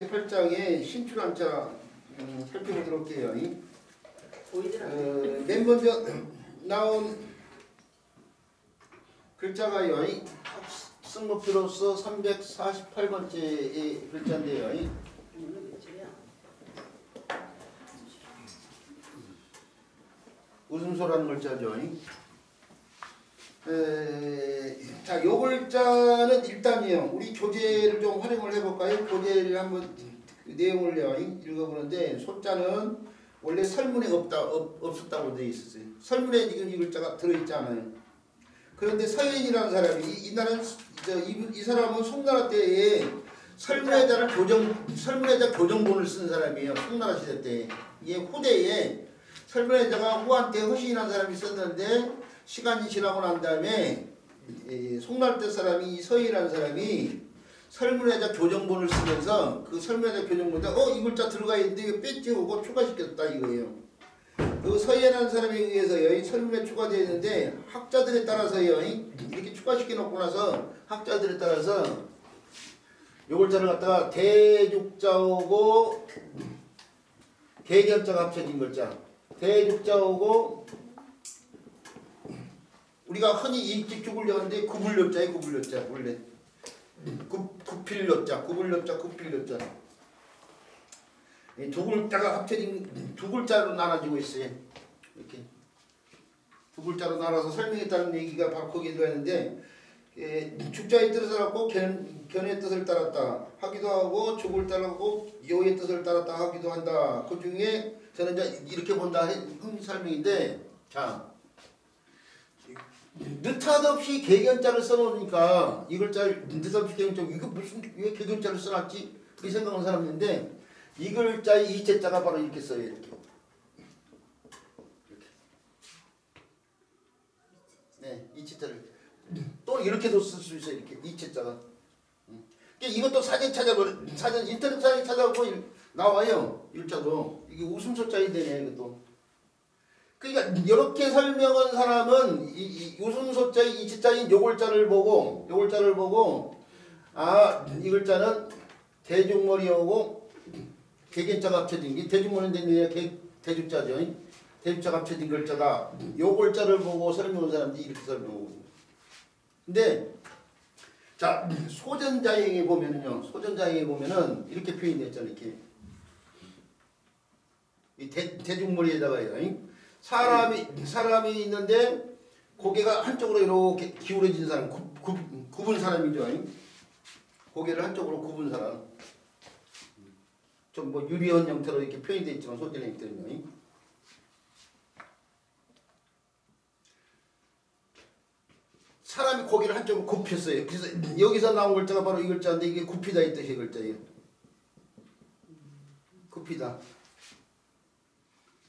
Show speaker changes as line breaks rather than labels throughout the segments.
8장의 신출한자 살펴보도록 해요. 맨 먼저 나온 글자가요. 승목표로서 348번째의 글자인데요. 웃음소라는 글자죠. 자, 요 글자는 일단이요. 우리 교재를 좀 활용을 해볼까요? 교재를 한번 그 내용을 읽어보는데 소자는 원래 설문에 없었다고 되어 있었어요. 설문에 지금 이 글자가 들어있지 않아요. 그런데 서현이라는 사람이 이 사람은 송나라 때에 설문회자 교정본을 쓴 사람이에요. 송나라 시대 때. 이게 후대에 설문회자가 후한 때 허신이라는 사람이 썼는데 시간이 지나고 난 다음에 송나라 때 사람이 서희라는 사람이 설문회자 교정본을 쓰면서 그 설문회자 교정본에 이 글자 들어가 있는데 이거 빼지우고 추가시켰다 이거예요. 그 서희라는 사람에 의해서요 설문에 추가되어 있는데 학자들에 따라서요 이렇게 추가시켜 놓고 나서 학자들에 따라서 요 글자를 갖다가 대죽자오고 개견자가 합쳐진 글자 대죽자오고 우리가 흔히 일찍 죽으려는데 구불려자에 구불려자 원래 구필려자 구불려자 구필려자 두 글자가 합쳐진 두 글자로 나눠지고 있어요. 이렇게 두 글자로 나눠서 설명했다는 얘기가 바로 거기에 들어있는데 죽자의 뜻을 따랐고 견의 뜻을 따랐다 하기도 하고 죽을 따르고 여의 뜻을 따랐다 하기도 한다. 그 중에 저는 이제 이렇게 본다 설명인데 자. 느닷없이 개견자를 써놓으니까 이 글자를 느닷없이 개견자 이거 무슨 왜 개견자를 써놨지? 이 생각하는 사람인데 이 글자의 이체자가 바로 이렇게 써요. 이렇게. 네, 이체자를 또 이렇게도 쓸 수 있어요. 이렇게 이체자가. 이것도 사진 인터넷 사진 찾아보고 나와요. 일자도 이게 웃음소자이 되네 이것도. 그러니까 이렇게 설명한 사람은 이 웃음소자의 이치자인 요 글자를 보고 이 글자는 대죽머리하고 개견자가 합쳐진 게 대죽머리인데 대죽자죠. 대죽자가 합쳐진 글자다. 요 글자를 보고 설명한 사람들이 이렇게 설명하고 있습니다. 근데 자 소전자행에 보면은요. 소전자행에 보면은 이렇게 표현되어 있잖아요. 이렇게 이 대죽머리에다가요. 사람이 있는데 고개가 한쪽으로 이렇게 기울어진 사람, 굽은 사람이죠. 고개를 한쪽으로 굽은 사람. 좀 뭐 유리한 형태로 이렇게 표현되어 있지만 소전의 형태는요. 사람이 고개를 한쪽으로 굽혔어요. 그래서 여기서 나온 글자가 바로 이 글자인데 이게 굽히다 이 뜻의 글자예요. 굽히다.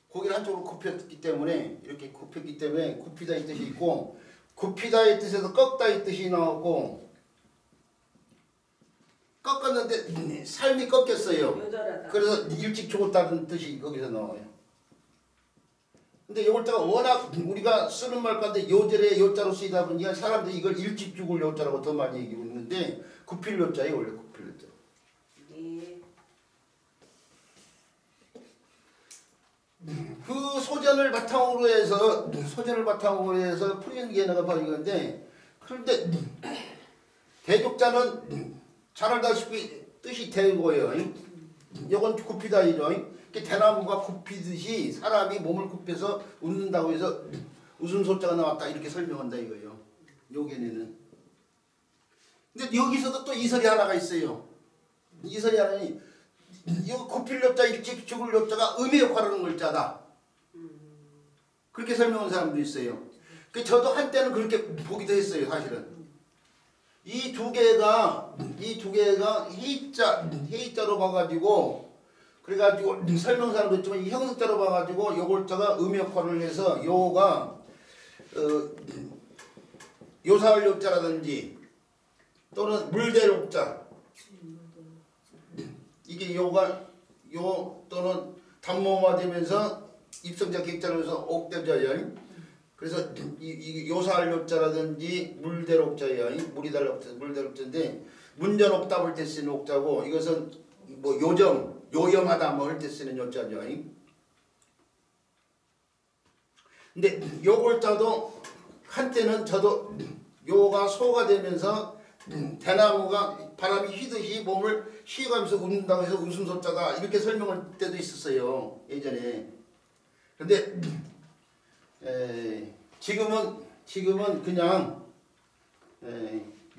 고개를 한쪽으로 굽혔기 때문에 이렇게 굽혔기 때문에 굽히다의 뜻이 있고 굽히다의 뜻에서 꺾다의 뜻이 나오고 꺾었는데 삶이 꺾였어요. 그래서 일찍 죽었다는 뜻이 거기서 나와요. 근데 이 글자가 워낙 우리가 쓰는 말 가운데 요절에 요자로 쓰이다 보니까 사람들이 이걸 일찍 죽을 요자라고 더 많이 얘기하고 있는데 굽힐 요자예요. 원래 굽힐 요자. 그 소전을 바탕으로 해서 풀이한 바로 이건데 그런데 대죽자는 잘 알다시피 뜻이 대고요. 이건 굽히다이죠. 대나무가 굽히듯이 사람이 몸을 굽혀서 웃는다고 해서 웃음소자가 나왔다 이렇게 설명한다 이거예요. 요게는. 근데 여기서도 또 이설이 하나가 있어요. 이설이 하나니 이 굽힐 엽자 일찍 죽을 엽자가 의미 역할을 하는 글자다. 그렇게 설명한 사람도 있어요. 저도 한때는 그렇게 보기도 했어요. 사실은 이 두 개가 해자로 봐가지고 그래가지고 설명 사람도 있지만 이 형석자로 봐가지고 요 글자가 의미 역할을 해서 요가 요사할 엽자라든지 또는 물될 엽자 이게 요가 요 또는 단모화되면서 입성자 객자로 해서 옥대자예요. 그래서 이 요사할 옥자라든지 물대로 옥자예요. 물이 달라 옥자, 물대로 옥자인데 문전 옥답을 때 쓰는 옥자고 이것은 뭐 요정, 요염하다 뭐 할 때 쓰는 요자죠. 근데 요골자도 한때는 저도 요가 소가 되면서 대나무가 바람이 휘듯이 몸을 휘어가면서 웃는다고 해서 웃음소자다 이렇게 설명할 때도 있었어요. 예전에. 근데 지금은 그냥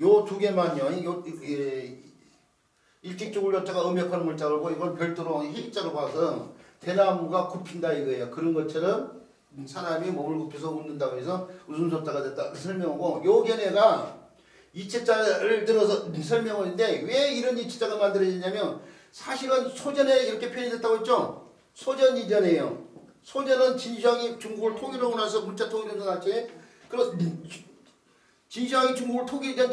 요 두 개만요. 일직적으로 자가 음역하는 물자고 이걸 별도로 해자로 봐서 대나무가 굽힌다 이거예요. 그런 것처럼 사람이 몸을 굽혀서 웃는다고 해서 웃음소자가 됐다 설명하고 요 견해가 이체자를 들어서 설명하는데 왜 이런 이체자가 만들어지냐면 사실은 소전에 이렇게 표현이 됐다고 했죠. 소전 이전이에요. 소전은 진시황이 중국을 통일하고 나서 문자 통일하고 나서 그런 진시황이 중국을 통일하기 전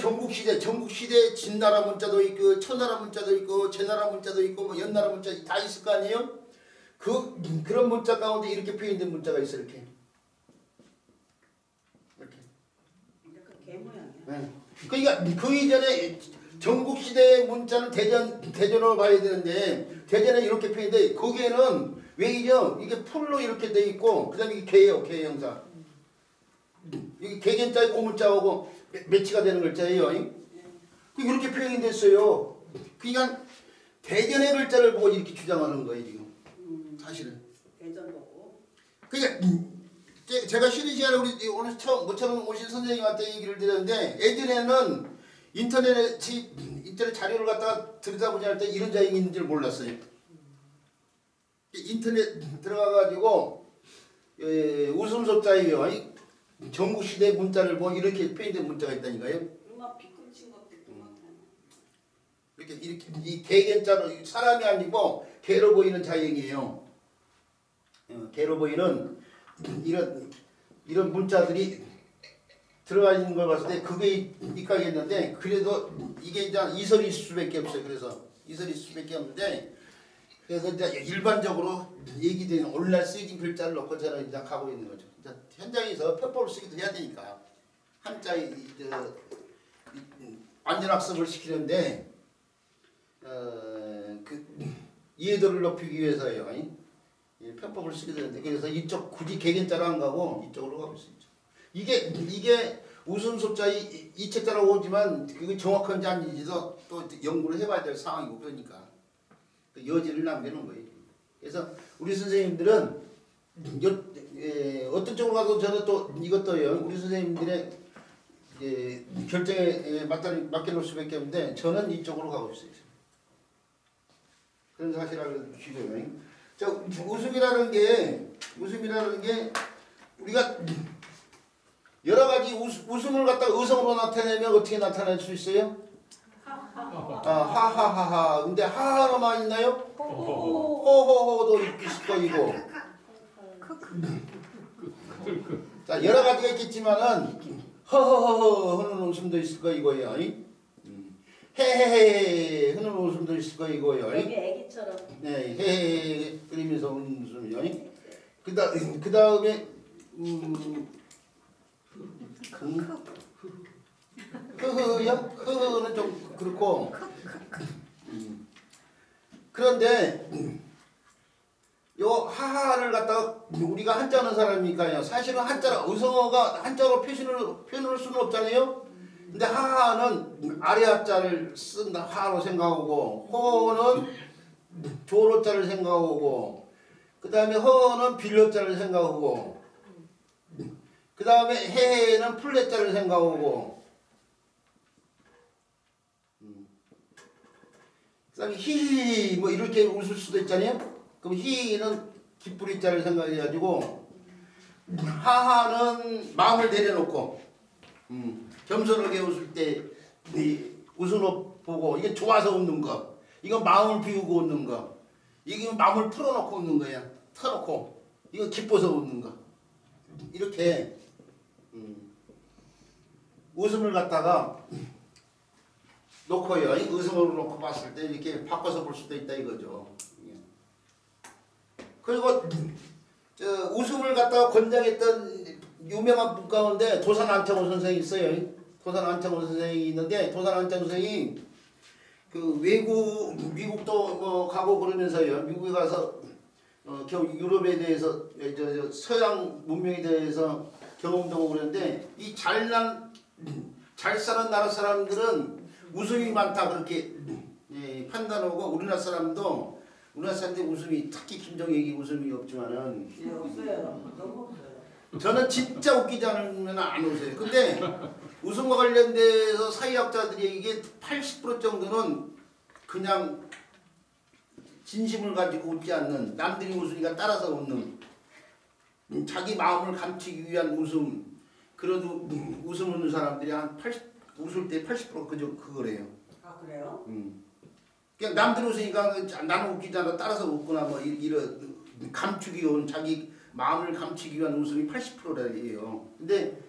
전국시대 진나라 문자도 있고 천나라 문자도 있고 제나라 문자도 있고 뭐 연나라 문자 다 있을 거 아니에요. 그런 문자 가운데 이렇게 표현된 문자가 있어 이렇게.
약간 개 모양이야.
네. 그러니까 그 이전에 전국시대 문자는 대전으로 봐야 되는데 대전에 이렇게 표현돼. 거기에는 왜이죠? 이게 풀로 이렇게 돼 있고 그다음에 이게 개예요. 개 형사. 이게 개견자의 고문자하고 매치가 되는 글자예요. 이렇게 표현이 됐어요. 그러니까 대전의 글자를 보고 이렇게 주장하는 거예요 지금. 사실은.
대전 보고.
그러니까 제가 쉬는 시간에 우리 오늘 모처럼 오신 선생님한테 얘기를 드렸는데 예전에는 인터넷 자료를 갖다가 들여다보지 할 때 이런 자형이 있는 줄 몰랐어요. 인터넷 들어가가지고 웃음소자예요. 전국시대 문자를 보고 이렇게 표현된 문자가 있다니까요.
음악 비꿈친 것도 음악하나.
이렇게 이 개견자로 사람이 아니고 개로 보이는 자형이에요. 개로 보이는 이런 문자들이 들어가 있는 걸 봤을 때 그게 입각했는데 그래도 이게 이제 이설일 수밖에 없어요. 그래서 이설일 수밖에 없는데 그래서 이제 일반적으로 얘기되는 오늘날 쓰여진 글자를 놓고 저는 이제 가고 있는 거죠. 이제 현장에서 편법을 쓰기도 해야 되니까 한자의 완전 학습을 시키는데 이해도를 높이기 위해서요. 편법을 쓰게 되는데 그래서 이쪽 굳이 개견자로 안 가고 이쪽으로 가고 있습니다. 이게 웃음소자의 이체자라고 오지만 그게 정확한지 아닌지도 또 연구를 해봐야 될 상황이고 그러니까 그 여지를 남겨놓은 거예요. 그래서 우리 선생님들은 어떤 쪽으로 가도 저는 또 이것도요. 우리 선생님들의 결정에 맡겨놓을 수밖에 없는데 저는 이쪽으로 가고 있어요. 그런 사실을 알려주시고요. 자, 웃음이라는 게 우리가 여러 가지 웃음을 갖다가 의성으로 나타내면 어떻게 나타낼 수 있어요? 하하하하. 근데 하하로만 있나요? 호호호도 있을 거이고. 자, 여러 가지가 있겠지만은 허허허허 하는 웃음도 있을 거이고요. 헤헤헤 하는 웃음도 있을 거이고요.
여기 애기처럼.
네, 헤헤헤 그리면서 웃는 웃음이요. 그 다음에 흐흐요? 흐흐는 좀 그렇고 그런데 요 하하를 갖다가 우리가 한자는 사람이니까요. 사실은 한자로 의성어가 한자로 표현할 수는 없잖아요. 근데 하하는 아래 하자를 쓴 하로 생각하고 호는 조로자를 생각하고 그 다음에 허는 빌려자를 생각하고 그 다음에 해는 플랫자를 생각하고 그 다음에 히히 뭐 이렇게 웃을 수도 있잖아요. 그럼 히는 기쁘리자를 생각해가지고 하하는 마음을 내려놓고 겸손하게 웃을 때 웃은 옷 보고 이게 좋아서 웃는 거 이거 마음을 비우고 웃는 거 이게 마음을 풀어놓고 웃는 거야. 터놓고 이거 기뻐서 웃는 거 이렇게 웃음을 갖다가 놓고요. 의성으로 놓고 봤을 때 이렇게 바꿔서 볼 수도 있다 이거죠. 그리고 웃음을 갖다가 권장했던 유명한 분 가운데 도산 안창호 선생이 있어요. 도산 안창호 선생이 있는데 도산 안창호 선생이 그 외국 미국도 가고 그러면서요. 미국에 가서 겨우 유럽에 대해서 저 서양 문명에 대해서 경험도 하고 그러는데 이 잘 사는 나라 사람들은 웃음이 많다 그렇게 판단하고 우리나라 사람들이 웃음이 특히 김정일이 웃음이 없지만은
예, 없어요. 너무 없어요.
저는 진짜 웃기지 않으면 안 웃어요. 근데 웃음과 관련돼서 사회학자들이 이게 80% 정도는 그냥 진심을 가지고 웃지 않는 남들이 웃으니까 따라서 웃는 자기 마음을 감추기 위한 웃음 그래도 웃음 웃는 사람들이 한 80, 웃을 때 80% 그거래요.
아 그래요?
그냥 남들 웃으니까 나는 웃기지 않아 따라서 웃거나 뭐 이런 감추기 위한 자기 마음을 감추기 위한 웃음이 80%래요. 근데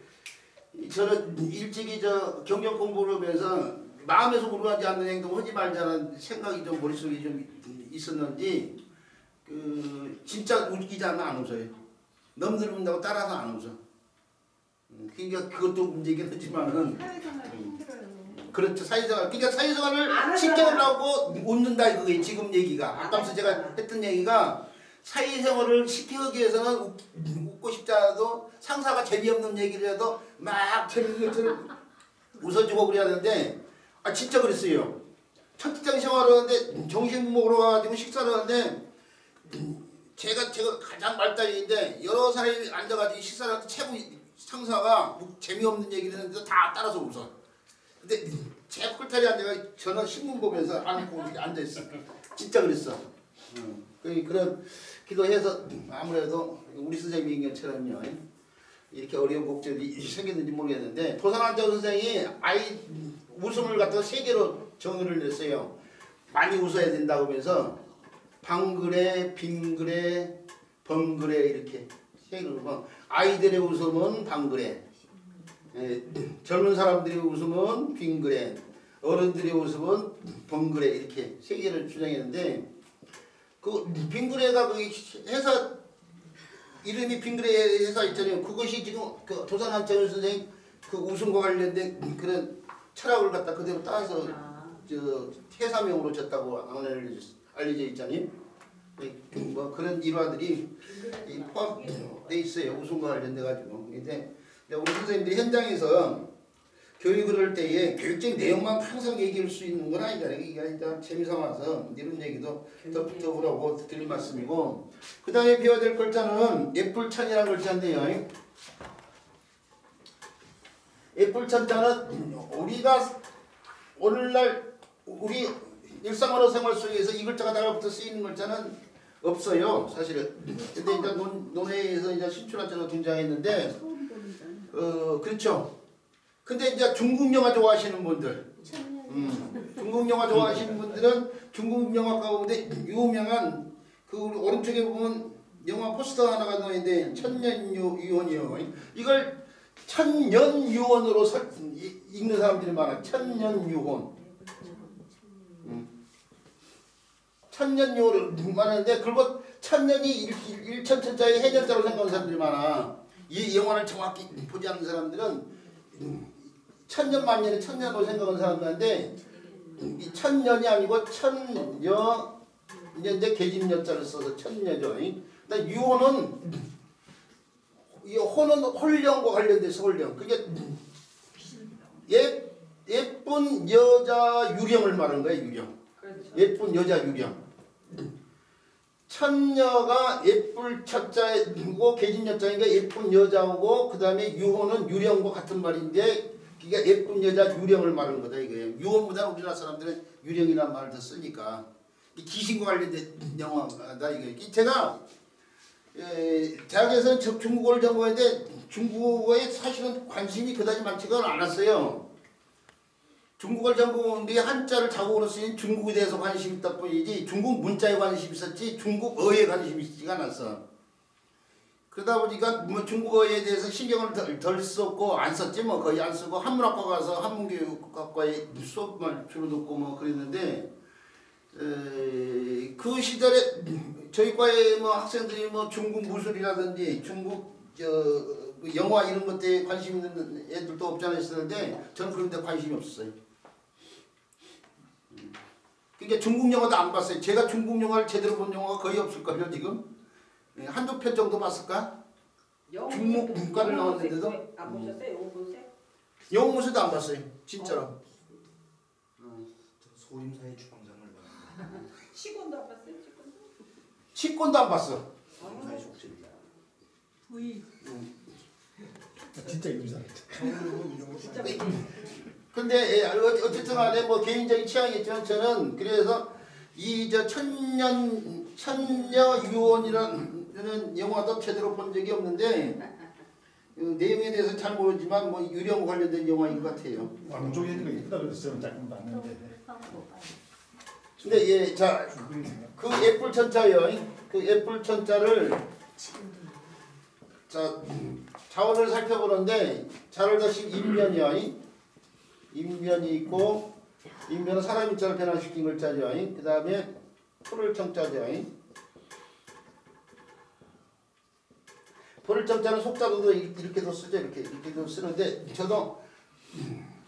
저는 일찍이 저 경영 공부를 하면서 마음에서 우러나지 않는 행동 하지 말자는 생각이 좀 머릿속에 좀 있었는지 진짜 웃기지 않으면 안 웃어요. 남들 웃는다고 따라서 안 웃어. 그러니까 그것도 문제긴 하지만은
사회생활 힘들어요.
그렇죠. 사회생활. 그러니까 사회생활을
안
쉽게
하잖아.
하려고 웃는다 이거예요. 지금 얘기가. 아까부터 제가 했던 얘기가 사회생활을 쉽게 하기 위해서는 웃고 싶지 않아도 상사가 재미없는 얘기를 해도 막 재밌는 것처럼 웃어주고 그래야 되는데 진짜 그랬어요. 첫 직장 생활을 하는데 점심 먹으러 가가지고 식사를 하는데 제가 가장 말단인데 여러 사람이 앉아가지고 식사를 하는데 최고 상사가 재미없는 얘기를 했는데 다 따라서 웃어. 근데 제 콜타리 앉아가 저는 신문 보면서 안고 이렇게 앉아있어. 진짜 그랬어. 그런 기도해서 아무래도 우리 선생님 얘기한 것처럼요. 이렇게 어려운 곡절이 생겼는지 모르겠는데 도산한자 선생이 아이 웃음을 갖다가 세 개로 정의를 냈어요. 많이 웃어야 된다고 하면서 방그레, 빙그레, 범그레 이렇게 세 개로 아이들의 웃음은 방그레, 젊은 사람들의 웃음은 빙그레, 어른들의 웃음은 범그레 이렇게 세 개를 주장했는데 그 빙그레가 그 회사 이름이 빙그레 회사 있잖아요. 그것이 지금 그 도산한자 선생 그 웃음과 관련된 그런 철학을 갖다 그대로 따서 저 회사명으로 졌다고 알려져 있잖아요. 뭐 그런 일화들이 포함돼 있어요. 웃음과 관련돼 가지고. 근데 우리 선생님들이 현장에서 교육을 할 때에 교육적인 내용만 항상 얘기할 수 있는 건 아니잖아요. 이게 일단 재미삼아서 이런 얘기도 덧붙여보라고 드릴 말씀이고 그 다음에 배워야 될 글자는 예쁠천이라는 글자인데요. 예쁠천자는 우리가 오늘날 우리 일상언어 생활 속에서 이 글자가 달라붙어 쓰이는 글자는 없어요. 사실은. 근데 이제 논어에서 이제 신출한자가 등장했는데 그렇죠. 근데 이제 중국 영화 좋아하시는 분들, 중국 영화 좋아하시는 분들은 중국 영화 가운데 유명한 그 우리 오른쪽에 보면 영화 포스터 하나가 나와 있는데 천년유언이요. 이걸 천년유언으로 읽는 사람들이 많아. 천년유언. 천년유언을 많은데 그리고 천년이 일천천자의 해년자로 생각하는 사람들이 많아. 이 영화를 정확히 보지 않는 사람들은 천년 만년에 천년으로 생각하는 사람들인데 이 천년이 아니고 천년인데 계집년자를 써서 천년이죠. 근데 유호는 이 호는 홀령과 관련돼서 홀령. 그게 예쁜 여자 유령을 말하는 거예요. 유령.
그렇죠.
예쁜 여자 유령. 천녀가 예쁠 첫자이고 계집여자니까 예쁜 여자고 그 다음에 유호는 유령과 같은 말인데 그게 예쁜 여자 유령을 말하는 거다 이거예요. 유호보다는 우리나라 사람들은 유령이라는 말을 더 쓰니까 귀신과 관련된 영화다 이거예요. 제가 대학에서는 중국어를 전공했는데 중국어에 사실은 관심이 그다지 많지가 않았어요. 중국어를 전공했는데 한자를 자국으로 쓰인 중국에 대해서 관심이 있다 뿐이지 중국 문자에 관심이 있었지 중국어에 관심이 있지가 않았어. 그러다 보니까 뭐 중국어에 대해서 신경을 덜 썼고 안 썼지 뭐 거의 안 쓰고 한문학과 가서 한문교육학과에 수업만 주로 듣고 뭐 그랬는데 그 시절에 저희 과에 뭐 학생들이 뭐 중국 무술이라든지 중국 영화 이런 것에 관심 있는 애들도 없지 않아 있었는데 저는 그런 데 관심이 없었어요. 이게 중국 영화도 안 봤어요. 제가 중국 영화를 제대로 본 영화가 거의 없을걸요 지금. 예, 한두 편 정도 봤을까? 중국 문과를 나왔는데도
안 보셨어요? 영문색?
영웅무새도 안 봤어요. 진짜로.
소림사의 주방장을 봤는데
시곤도 안 봤어요? 시곤도?
치권도 안 봤어.
소림사의 족집이다.
부이.
진짜 이상했다.
진짜
근데 예, 어쨌든 간에 뭐 개인적인 취향이겠지만 저는 그래서 이 저 천녀 유언이라는 영화도 제대로 본 적이 없는데 내용에 대해서 잘 모르지만 뭐 유령 관련된 영화인 것 같아요.
왕족이 있는 거 이쁘다 그래서 저는 조금 봤는데.
근데 예, 자, 그 애플 천자요. 그 애플 천자를 자 자원을 살펴보는데 자월다시 인면이요. 인면이 있고 인면은 사람 인자를 변화시킨 글자죠. 그 다음에 풀을 청자죠. 풀을 청자는 속자로도 이렇게도 쓰죠. 이렇게도 쓰는데 저도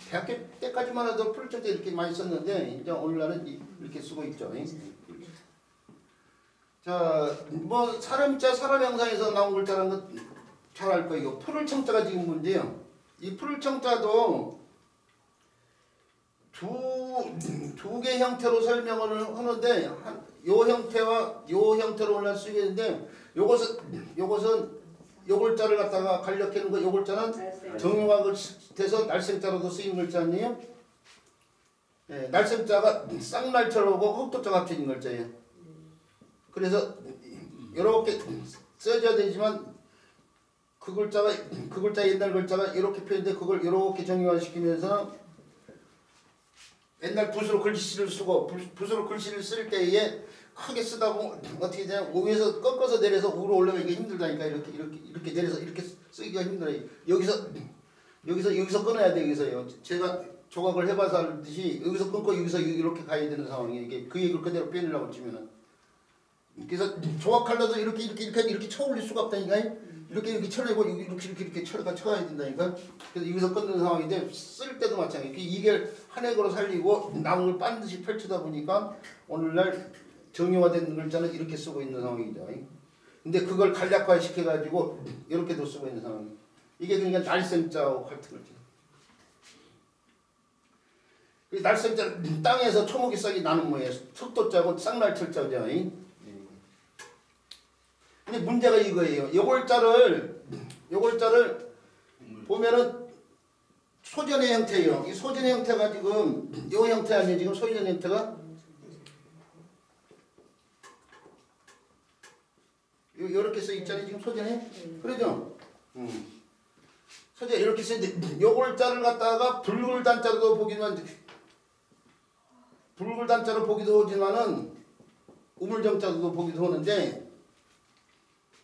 대학교 때까지만 해도 풀을 청자 이렇게 많이 썼는데 이제 오늘날은 이렇게 쓰고 있죠. 자, 뭐 사람 인자 사람 형상에서 나온 글자라는 건 잘 알 거예요. 풀을 청자가 지금 문제요. 이 풀을 청자도 두 개 형태로 설명을 하는데 요 형태와 요 형태로 올라 쓰겠는데 요것은 요 글자를 갖다가 간략해는 거 요 글자는 정형화가 돼서 날생자로도 쓰인 글자 아니에요? 네, 날생자가 쌍날처럼하고 흑토자가 합쳐진 글자예요. 그래서 이렇게 써져야 되지만 그 글자 옛날 글자가 이렇게 표현돼 그걸 이렇게 정형화시키면서 옛날 붓으로 글씨를 쓰고 붓으로 글씨를 쓸 때에 크게 쓰다 보면 어떻게 되냐 위에서 꺾어서 내려서 위로 올라가기가 힘들다니까 이렇게 내려서 이렇게 쓰기가 힘들어요. 여기서 끊어야 돼. 여기서요. 제가 조각을 해봐서 알듯이 여기서 끊고 여기서 이렇게 가야 되는 상황이에요. 이게 그 얘기를 그대로 표현하려고 치면은 그래서 조각 칼라도 이렇게 쳐올릴 수가 없다니까요. 이렇게 쳐내고 이렇게 쳐야 된다니까. 그래서 여기서 끊는 상황인데 쓸 때도 마찬가지예요. 이게 한 획으로 살리고 나무를 반드시 펼치다 보니까 오늘날 정형화된 글자는 이렇게 쓰고 있는 상황이죠. 근데 그걸 간략화 시켜가지고 이렇게도 쓰고 있는 상황이에요. 이게 그러니까 날생자하고 같은 거죠. 날생자 땅에서 초목이 싹이 나는 거예요. 툭도자고 쌍날철자죠. 근데 문제가 이거예요. 요글자를 보면은 소전의 형태예요. 이 소전의 형태가 지금 요 형태 아니에요. 지금 소전의 형태가 요렇게 써 있잖아요. 지금 소전에 그러죠. 소전 이렇게 써 있는데 요글자를 갖다가 불굴단자로도 보기만 불굴단자로 보기도 하지만은 우물정자로도 보기도 하는데.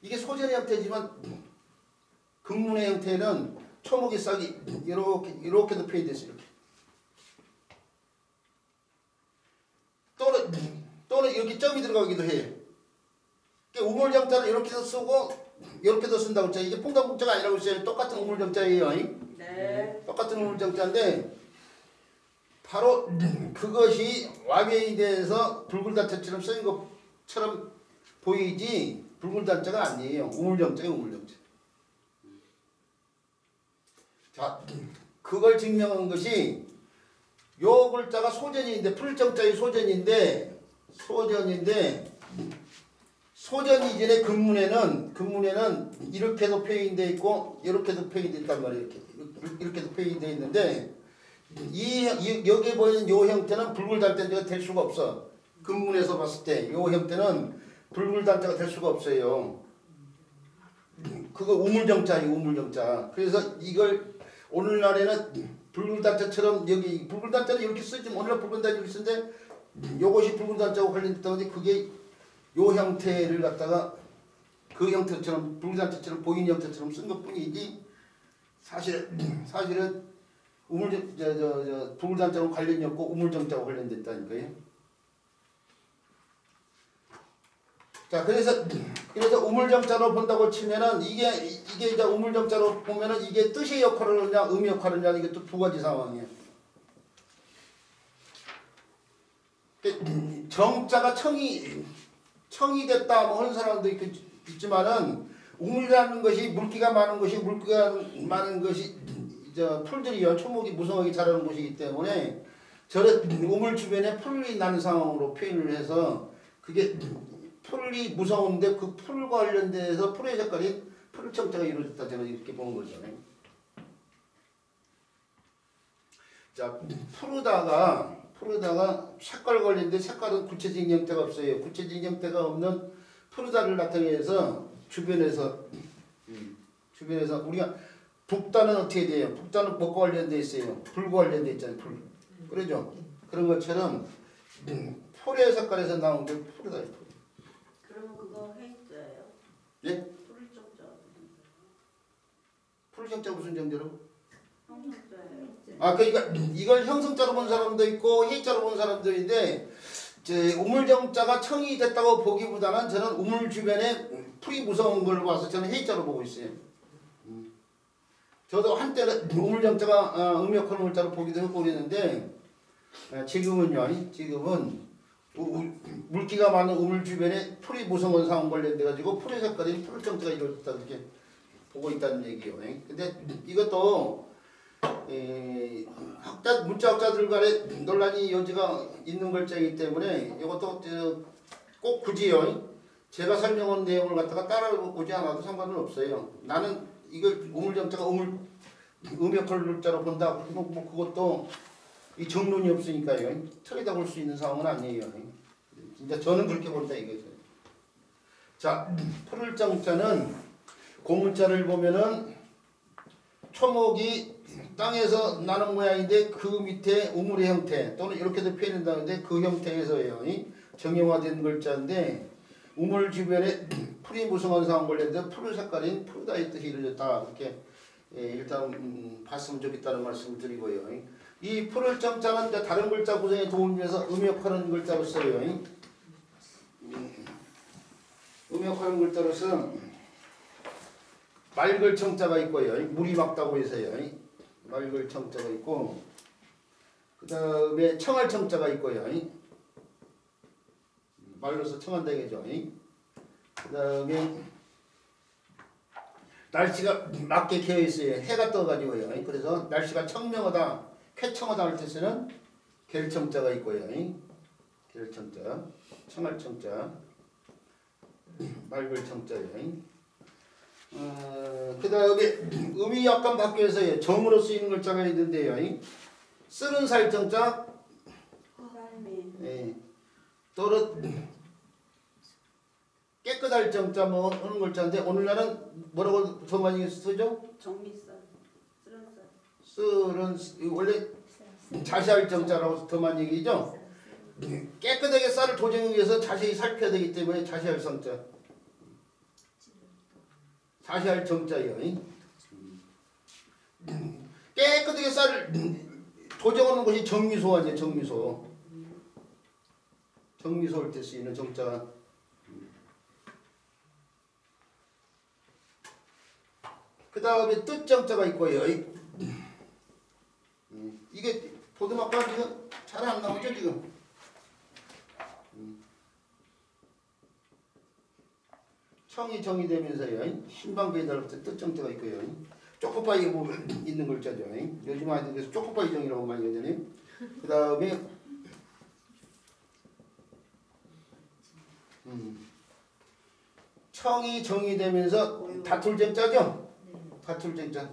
이게 소전의 형태지만 금문의 형태는 초목이 싹이 이렇게도 표현됐어요. 이렇게. 또는 이렇게 점이 들어가기도 해요. 우물정자를 이렇게도 쓰고 이렇게도 쓴다고 했죠. 이게 풍당국자가 아니라고 했어요. 똑같은 우물정자예요.
네.
똑같은 우물정자인데 바로 그것이 와변이 돼서 붉은단자처럼 쓰인 것처럼 보이지 붉은단자가 아니에요. 우물정자예요. 우물정자. 자, 그걸 증명한 것이 요 글자가 소전인데 풀정자의 소전인데 소전 이전에 근문에는 이렇게도 표현되어 있고 이렇게도 표현되어 있단 말이에요. 이렇게도 표현되어 있는데 여기에 보이는 요 형태는 불굴단자가 될 수가 없어. 근문에서 봤을 때 요 형태는 불굴단자가 될 수가 없어요. 그거 우물정자예요. 우물정자. 그래서 이걸 오늘날에는 불굴단자처럼 여기 불굴단자는 이렇게 쓰지 오늘날 불굴단자 이렇게 쓰는데 요것이 불굴단자하고 관련됐다고 하는데 그게 요 형태를 갖다가 그 형태처럼 불굴단자처럼 보이는 형태처럼 쓴 것뿐이지 사실은 불굴단자하고 관련이 없고 우물정자하고 관련됐다니까요. 자, 그래서 우물정자로 본다고 치면은 이게 이제 우물정자로 보면은 이게 뜻의 역할을 하느냐 의미 역할을 하느냐 이게 또 두 가지 상황이에요. 정자가 청이 됐다 뭐 하는 사람도 있지만은 우물이라는 것이 물기가 많은 것이 저 풀들이요 초목이 무성하게 자라는 곳이기 때문에 저런 우물 주변에 풀이 나는 상황으로 표현을 해서 그게 풀이 무성한데 그 풀과 관련돼서 풀의 색깔이 풀청자가 이루어졌다 저는 이렇게 보는 거잖아요. 자 푸르다가 색깔 관련된 색깔은 구체적인 형태가 없어요. 구체적인 형태가 없는 푸르다를 나타내서 주변에서 우리가 북단은 어떻게 돼요? 북단은 뭐가 관련돼 있어요? 불과 관련돼 있잖아요. 불. 그러죠? 그런 것처럼 풀의 색깔에서 나온 게 푸르다예요.
그러면 그거 해자예요?
예?
풀정자.
풀정자 무슨 정자로?
형자예요.
그러니까 이걸 형성자로 본 사람도 있고 해자로 본 사람도 있는데 우물정자가 청이 됐다고 보기보다는 저는 우물 주변에 풀이 무서운 걸 봐서 저는 해자로 보고 있어요. 저도 한때는 우물정자가 음역한 우물자로 보기도 하고 그랬는데 지금은 물기가 많은 우물 주변에 풀이 무성한 상황 관련돼 가지고 풀의 색깔이 풀정자가 이루어졌다 이렇게 보고 있다는 얘기예요. 근데 이것도 문자학자들 간에 논란이 여지가 있는 글자이기 때문에 이것도 꼭 굳이요. 제가 설명한 내용을 갖다가 따라오지 않아도 상관은 없어요. 나는 이걸 우물정자가 음역할 글자로 본다. 뭐 그것도 이 정론이 없으니까요. 틀리다 볼 수 있는 상황은 아니에요. 진짜 저는 그렇게 본다 이거죠. 자, 풀을정자는 고문자를 보면은 초목이 땅에서 나는 모양인데 그 밑에 우물의 형태 또는 이렇게도 표현된다는데 그 형태에서요. 정형화된 글자인데 우물 주변에 풀이 무성한 상황 관련돼서 풀의 색깔인 푸르다의 뜻이 이루어졌다. 이렇게 일단 봤으면 좋겠다는 말씀을 드리고요. 이 풀을 정자는 다른 글자 구성에 도움을 위해서 음역하는 글자로 써요. 음역하는 글자로서 맑을 청자가 있고요. 물이 맑다고 해서요. 맑을 청자가 있고 그 다음에 청할 청자가 있고요. 말로서 청한다 이거죠. 그 다음에 날씨가 맑게 개어 있어요. 해가 떠가지고요. 그래서 날씨가 청명하다, 쾌청하다 할 때에는 갤청자가 있고요. 갤청자, 청할 청자, 맑을 청자예요. 그 다음에 음이 약간 바뀌어서 정으로 쓰이는 글자가 있는데요. 쓰는 살 정자, 또는 깨끗할 정자 뭐 하는 글자인데 오늘날은 뭐라고 더 많이 쓰죠?
정미살, 쓰는
쓸은 원래 자세할 정자라고 더 많이 얘기죠. 깨끗하게 쌀을 도정하기 위해서 자세히 살펴야 되기 때문에 자세할 성자, 자세할 정자예요. 깨끗하게 쌀을 도정하는 것이 정미소 아니에요. 정미소일 때 쓰이는 정자. 그 다음에 뜻정자가 있고요. 이게 보드마파 지금 잘 안 나오죠 지금. 청이 정이 되면서요. 신방배에 달라서 뜻정자가 있고요. 쪼꼬파이에 보면 있는 글자죠. 요즘 아이들에서 쪼꼬파이 정이라고 많이 하잖아요. 그 다음에 청이 정이 되면서 다툴 정자죠. 다툴 정자.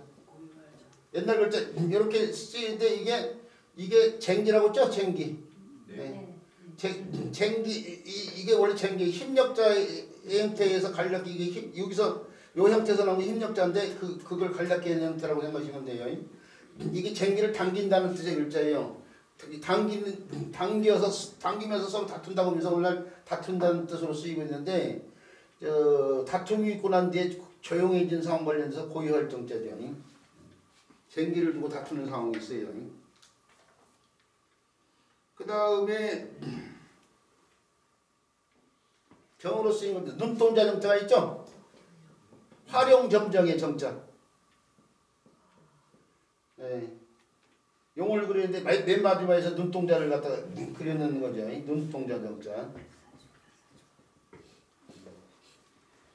옛날 글자 이렇게 쓰이는데 이게 쟁기라고 했죠. 쟁기. 네. 쟁기 이게 원래 쟁기 힘력자의 형태에서 간략히 이게 여기서 요 형태에서 나온 게 힘력자인데 그걸 간략히 한 형태라고 생각하시면 돼요. 이게 쟁기를 당긴다는 뜻의 글자예요. 당기면서 서로 다툰다고 하면서 오늘날 다툰다는 뜻으로 쓰이고 있는데 다툼이 있고 난 뒤에 조용해진 상황 관련해서 고유할 정자죠. 쟁기를 두고 다투는 상황이 있어요. 그 다음에 정으로 쓰인 건데 눈동자 정자가 있죠. 활용점정의 정자. 네. 용을 그리는데 맨 마지막에서 눈동자를 갖다가 그려놓는 거죠. 눈동자 정자.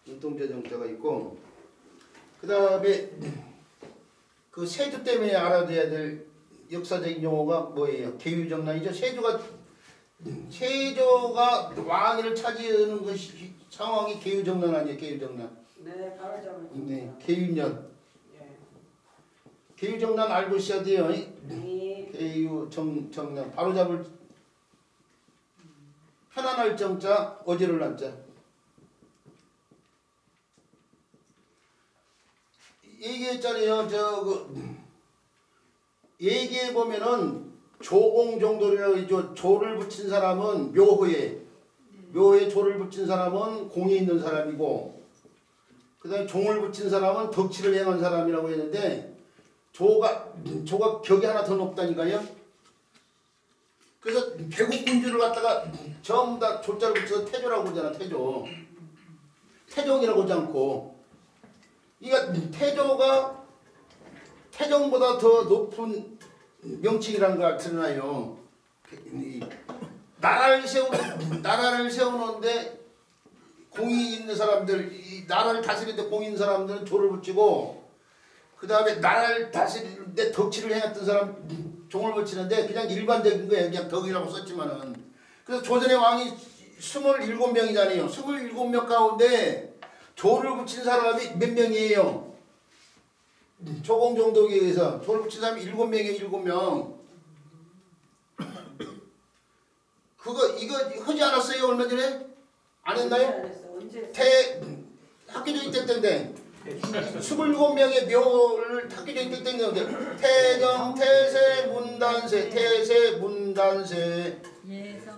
눈동자 정자가 있고 그 다음에 그 세조 때문에 알아둬야 될 역사적인 용어가 뭐예요? 계유정난이죠. 세조가 왕위를 차지하는 것이 상황이 계유정난 아니에요? 계유정난.
네, 바로 잡을.
네, 계유년.
예.
계유정난 알고 있어야 돼요.
네.
계유정난 바로 잡을 편안할 정자, 어지러울 한자. 얘기했잖아요. 얘기해 보면은 조공 정도라고 조를 붙인 사람은 묘호에 조를 붙인 사람은 공이 있는 사람이고 그다음에 종을 붙인 사람은 덕치를 행한 사람이라고 했는데 조가 격이 하나 더 높다니까요. 그래서 개국군주를 갖다가 전부 다 조자를 붙여서 태조라고 하잖아. 태종이라고 하지 않고 그러니까 태종보다 더 높은 명칭이라는 걸 드러나요. 나라를 세우는데 공이 있는 사람들, 이 나라를 다스리는데 공이 있는 사람들은 조를 붙이고 그 다음에 나라를 다스리는데 덕치를 행했던 사람 종을 붙이는데 그냥 일반적인 거예요. 그냥 덕이라고 썼지만은. 그래서 조선의 왕이 27명이잖아요. 27명 가운데 조를 붙인 사람이 몇 명이에요? 조공정독에 의해서 조를 붙인 사람이 7명이에요. 7명. 이거 하지 않았어요? 얼마 전에? 안 했나요?
언제?
학교적인 때인데 27명의 묘를 학교적인 때인데 태정, 태세, 문단세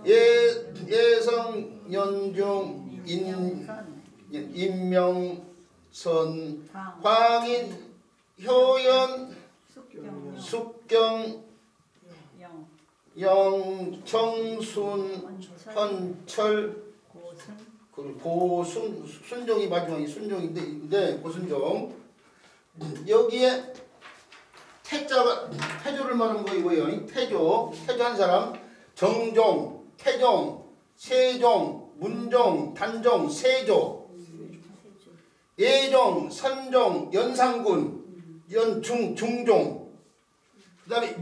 예성, 연중, 인명선, 광인, 효연, 숙경, 영청순, 헌철, 고순, 순종이 마지막이 순종인데 고순종. 여기에 태조를 말하는 거이고요. 태조한 사람 정종, 태종, 세종, 문종, 단종, 세조, 예종, 선종, 연산군, 중종, 그 다음에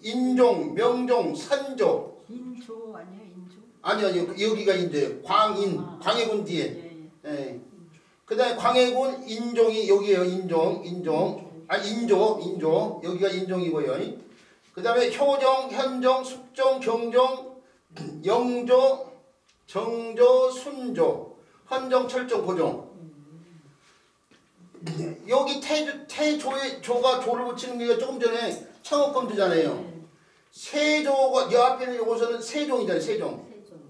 인종, 명종, 선조.
인조 아니에요? 인조?
아니요, 여기가 인조예요. 광해군 뒤에. 예. 그 다음에 광해군 인종이 여기에요. 인종. 여기가 인종이고요. 그 다음에 효종, 현종, 숙종, 경종, 영조, 정조, 순조, 헌종, 철종, 고종. 여기 조가 조를 붙이는 게 조금 전에 청업검주잖아요. 세조가 여 앞에는 요것은 세종이잖아요. 세종.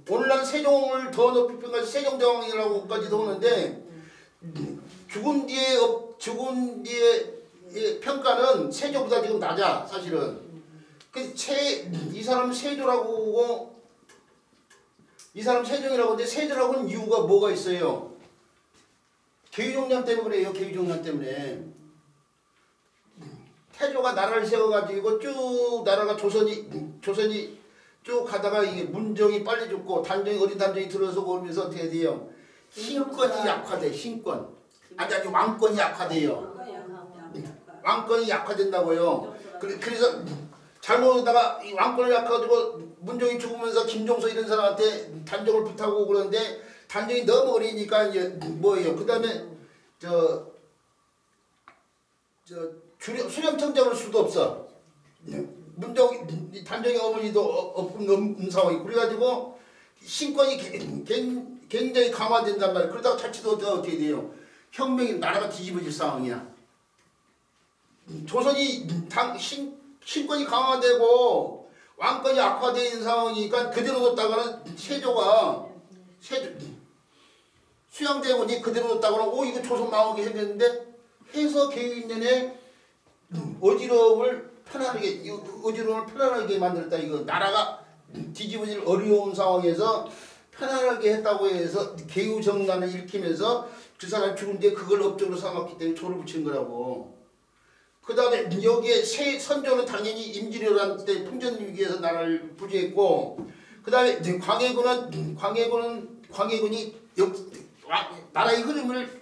오늘날 세종을 더 높이 평가해서 세종대왕이라고까지도 하는데 죽은 뒤에 평가는 세조보다 지금 낮아 사실은. 이 사람 세조라고 하고 이 사람 세종이라고 하는데 세조라고 하는 이유가 뭐가 있어요? 계유정난 때문에 그래요. 계유정난 때문에. 태조가 나라를 세워가지고 쭉 나라가 조선이 쭉 가다가 이게 문정이 빨리 죽고 어린 단정이 들어서고 오면서 어떻게 돼요? 신권이 약화돼. 신권. 아니 왕권이 약화돼요. 왕권이 약화된다고요. 그래서 잘못하다가 이 왕권을 약화가지고 문정이 죽으면서 김종서 이런 사람한테 단정을 부탁하고 그러는데 단정이 너무 어리니까 이제 뭐예요? 그 다음에 수렴청 잡을 수도 없어. 단정의 어머니도 없는 상황이. 그래가지고 신권이 굉장히 강화된단 말이야. 그러다가 자칫 어떻게 돼요? 혁명이 나라가 뒤집어질 상황이야. 조선이 신권이 강화되고 왕권이 악화되어 있는 상황이니까 그대로 뒀다가는 수양대군이 그대로 뒀다가는 이거 조선 망하게 생겼는데 해서 계유인년에 어지러움을 편안하게 만들었다. 이거 나라가 뒤집어질 어려운 상황에서 편안하게 했다고 해서 계유정난을 일으키면서 그 사람 죽은 뒤에 그걸 업적으로 삼았기 때문에 조를 붙인 거라고. 그 다음에 여기에 선조는 당연히 임진왜란 때 풍전위기에서 나라를 부지했고, 그 다음에 광해군이 나라의 흐름을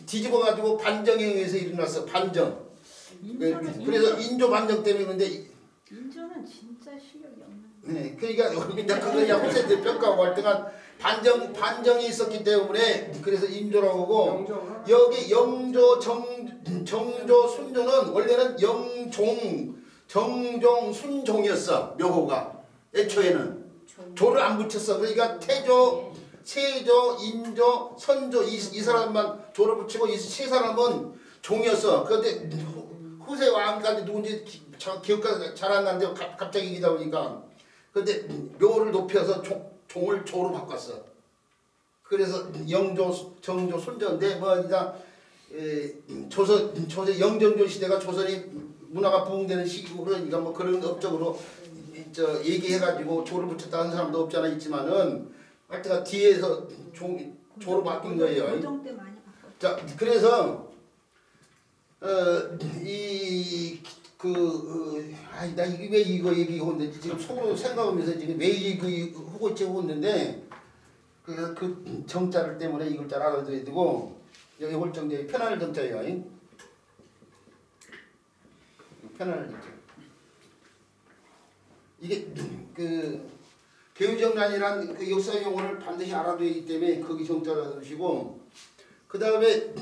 뒤집어가지고 반정에 의해서 일어났어. 반정. 그래서 인조 반정 때문에. 근데
인조는 진짜 실력이 없는.
네, 그러니까 이제 그거야 후세대 평가하고 할 때가 반정이 있었기 때문에 그래서 인조라고 하고, 여기 영조, 정조, 순조는 원래는 영종, 정종, 순종이었어. 묘호가 애초에는 조를 안 붙였어. 그러니까 태조, 세조, 인조, 선조 이 사람만 조를 붙이고 이 세 사람은 종이었어. 그런데 후세 왕까지 누군지 기억가 잘 안 나는데 갑자기 얘기다 보니까, 근데 묘를 높여서 종을 조로 바꿨어. 그래서 영조, 정조, 순조인데 뭐냐, 조선 영정조 시대가 조선이 문화가 부흥되는 시기고, 그러니까 뭐 그런 업적으로 얘기해가지고 조를 붙였다는 사람도 없잖아 있지만은 하여튼 뒤에서 조로 바뀐 거예요.
고종 때 많이 바꿨죠.
자, 그래서 나 이게 왜 이거 얘기하고 있는데 지금 속으로 생각하면서 지금 왜 이거 하고 있는데 그 정자를 때문에 이걸 잘 알아둬야 되고, 여기 올 정자에 편안할 정자예요. 편안할 정자. 이게 그 개유정란이란 그 역사 용어를 반드시 알아둬야 하기 때문에 거기 정자를 두시고, 그 다음에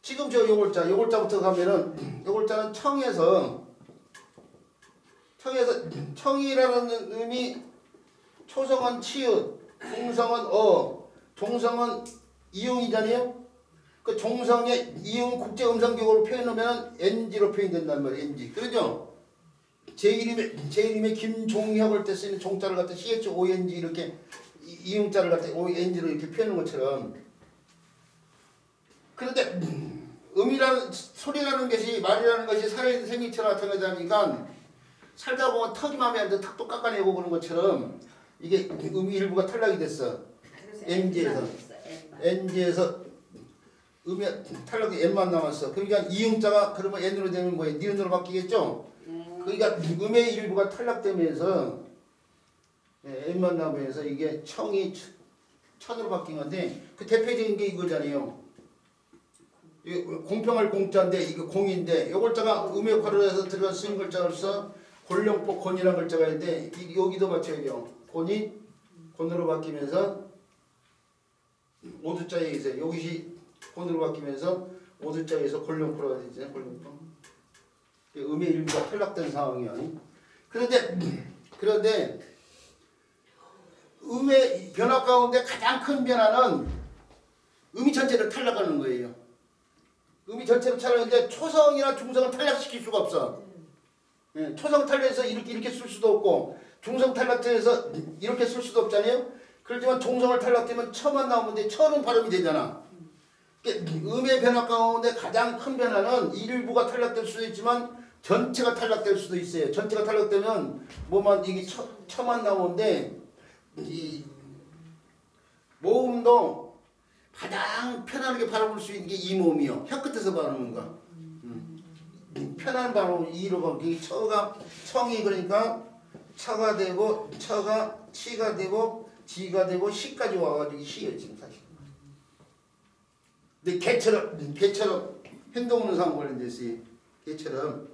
지금 저 요골자부터 가면은, 요골자는 청이라는 의미, 초성은 치읓, 중성은 종성은 이응이잖아요. 그 종성의 이응 국제음성격으로 표현하면 NG로 표현된단 말이에요. NG. 그러죠? 제 이름에 김종혁을 때 쓰는 종자를 갖다 CHONG 이렇게 이응자를 갖다 ONG로 이렇게 표현하는 것처럼. 그런데 음이라는 소리라는 것이, 말이라는 것이 살아있는 생명체와 마찬가지니까 살다 보면 턱이 마음에 안 들어 턱도 깎아내고 그런 것처럼 이게 음이 일부가 탈락이 됐어. NG에서 음이 탈락이 N만 남았어. 그러니까 이응자가 그러면 N으로 되면 뭐예요? 니은으로 바뀌겠죠? 그러니까 음의 일부가 탈락되면서 N만 남으면서 이게 청이 천으로 바뀐 건데, 그 대표적인 게 이거잖아요. 공평할 공자인데 이거 공인데, 요 글자가 음의 괄호에서 들어가 쓰인 글자로서 곤령포 곤이라는 글자가 있는데 여기도 맞춰야 돼요. 곤이 곤으로 바뀌면서 오두자에 있어요. 여기시 곤으로 바뀌면서 오두자에서 곤령포가 되잖아요. 곤령포. 음의 일부가 탈락된 상황이에요. 그런데 음의 변화 가운데 가장 큰 변화는 음이 전체를 탈락하는 거예요. 음이 전체로 탈락하는데 초성이나 중성을 탈락시킬 수가 없어. 초성 탈락해서 이렇게 쓸 수도 없고, 중성 탈락해서 이렇게 쓸 수도 없잖아요. 그렇지만 종성을 탈락되면 처만 나오면 돼. 처는 발음이 되잖아. 음의 변화 가운데 가장 큰 변화는 일부가 탈락될 수도 있지만 전체가 탈락될 수도 있어요. 전체가 탈락되면 뭐만 이게 처만 나오는데, 이 모음도 가장 편안하게 발음할 수 있는 게 이 모음이요. 혀 끝에서 발음하는 거. 편한 발음 이로 바뀌기. 청이 그러니까 처가 되고, 처가 치가 되고, 지가 되고, 시까지 와가지고 시예요 지금 사실. 근데 개처럼 행동 없는 상황 걸린댔어요. 개처럼.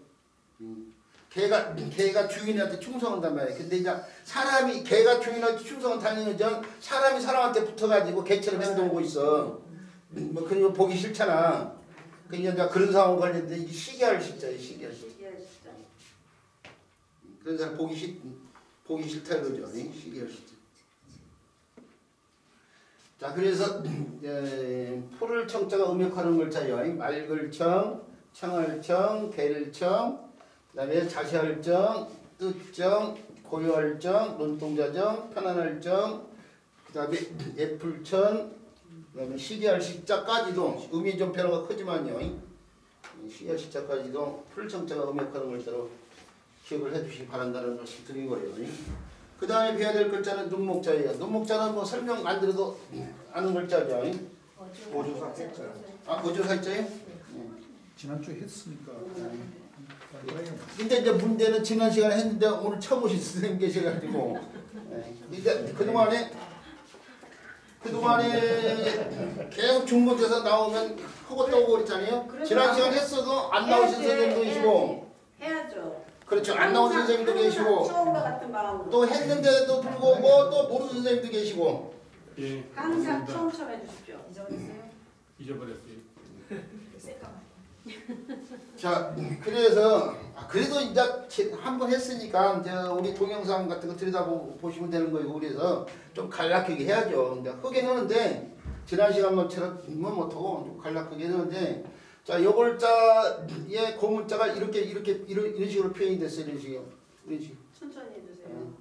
개가 주인한테 충성한단 말이에요. 근데 이제 사람이 개가 주인한테 충성은 당연하죠. 사람이 사람한테 붙어가지고 개처럼 행동하고 있어. 뭐 그런 거 보기 싫잖아. 그러니까 그런 상황 걸렸는데 이게 시기할 시자예요. 시기할 시. 그런 사람 보기 싫다 그러죠. 시기할 시자. 자, 그래서 포를 청자가 음역하는 글자예요. 말글청, 청할청, 벨청, 그다음에 자시할정, 뜻정, 고요할정, 눈동자정, 편안할정, 그다음에 애플천, 그다음에 시기할 시자까지도 음이 좀 변화가 크지만요. 시기할 시자까지도 풀청자가 음역하는 글자로 기억을 해주시기 바란다는 말씀 드린 거예요. 그 다음에 배워야 될 글자는 눈목자예요. 눈목자는 뭐 설명 안 들어도 아는 글자죠.
보조사 했죠.
아 보조사 있어요?
지난주에 했으니까.
근데 이제 문제는 지난 시간에 했는데 오늘 처음 오신 선생님 계셔가지고 이제 그동안에 계속 중국에서 나오면 하고 또 오고 그랬잖아요. 지난 시간 했어도 안 나오신 선생님도 계시고
해야죠.
그렇죠. 안 나오신 선생님도 계시고
처음과 같은 마음으로.
또 했는데도 불구하고 또 모르는 선생님도 계시고
예,
항상 처음처럼 해주십시오.
잊어버렸어요.
자 그래서 그래도 이제 한 번 했으니까 이제 우리 동영상 같은 거 들여다보시면 되는 거고 그래서 좀 간략하게 해야죠. 근데 하게 넣는데 지난 시간만처럼 못하고 좀 간략하게 넣는데 자 요골자의 고문자가 이런 식으로 표현이 됐어요. 이런 식으로.
천천히 해주세요.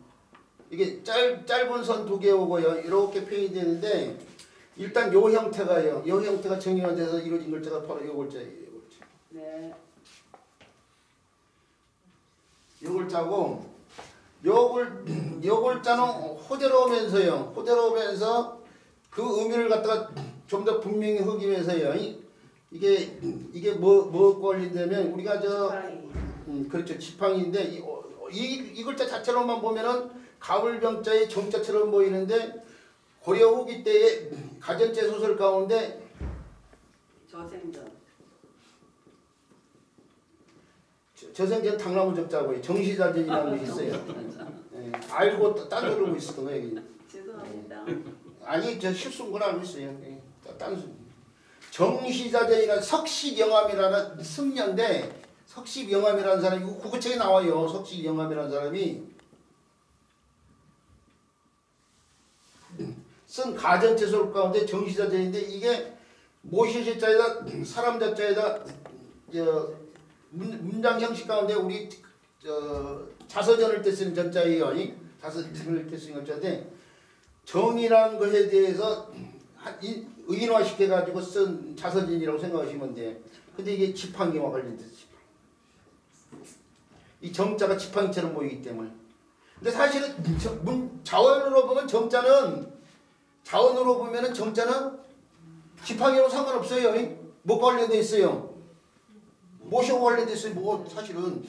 이게 짧은 선 두 개 오고요. 이렇게 표현이 되는데 일단 요 형태가요. 요 형태가 정의가 돼서 이루어진 글자가 바로 요골자예요.
네.
요글자고 요글자는 호대로우면서요. 호대로우면서 그 의미를 갖다가 좀 더 분명히 하기 위해서요. 이게 뭐 걸린다면 우리가 그렇죠. 지팡이인데 이 글자 자체로만 보면은 가불병자의 정자처럼 보이는데 고려 후기 때의 가전제 소설 가운데 저생전 당나무 적자고요. 정시자전이라는 게 있어요. 예, 알고 따져보고 있었던 거예요.
죄송합니다.
아니 저 실수인 건 알고 있어요. 예, 정시자전이라는 석식영암이라는 승려인데 석식영암이라는 사람이 국어책에 나와요. 석식영암이라는 사람이 쓴 가전체 소설 가운데 정시자전인데 이게 모시자자에다 사람 자자에다 문장 형식 가운데 우리 자서전을 때 쓰는 전자예요. 자서전을 때 쓰는 전자인데 정이라는 것에 대해서 의인화시켜 가지고 쓴 자서전이라고 생각하시면 돼. 근데 이게 지팡이와 관련돼서 이 정자가 지팡이처럼 보이기 때문에. 근데 사실은 자원으로 보면 정자는 지팡이하고 상관없어요. 뭐 관련돼 있어요. 못하고 관련돼 있어요. 뭐 사실은